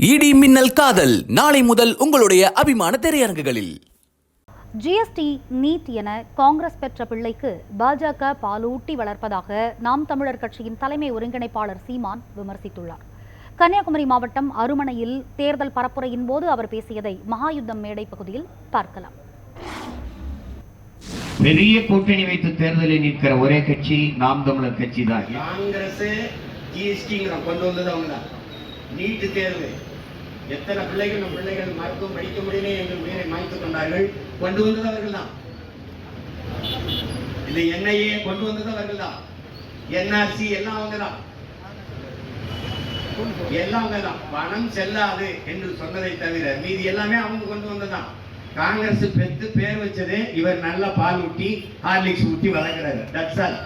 இடி மின்னல் காதல் நாளை முதல் உங்களுடைய அபிமான திரையரங்குகளில். ஜிஎஸ்டி நீட் என காங்கிரஸ் பெற்ற பிள்ளைக்கு பாஜக பாலூட்டி வளர்ப்பதாக நாம் தமிழர் கட்சியின் தலைமை ஒருங்கிணைப்பாளர் சீமான் விமர்சித்துள்ளார். கன்னியாகுமரி மாவட்டம் அருமனையில் தேர்தல் பரப்புரையின் போது அவர் பேசியதை மகாயுத்தம் மேடை பகுதியில் பார்க்கலாம். பெரிய கூட்டணி வைத்து தேர்தலில் நிற்கிற ஒரே கட்சி நாம் தமிழர் கட்சி தான். காங்கிரஸ் ஜிஎஸ்டி கொண்டு வந்தது அவங்க தான். நீட்டு தேர்வு எத்தனை பிள்ளைகள் மருத்துவம் படிக்க முடியல என்று உயிரை மாய்த்துக் கொண்டார்கள். கொண்டு வந்தது அவர்கள் தான். இந்த என்ஐஏ கொண்டு வந்தது அவர்கள் தான். என்ஆர்சி எல்லாம் அவங்க தான். எல்லாம் அவங்க தான். பணம் செல்லாது என்று சொன்னதை தவிர மீதி எல்லாமே அவங்க கொண்டு வந்ததுதான். காங்கிரஸ் பெற்று பேர் வச்சது இவர் நல்ல பால் ஊட்டி ஹார்லிக்ஸ் ஊட்டி வளர்க்கிறாரு. That's all.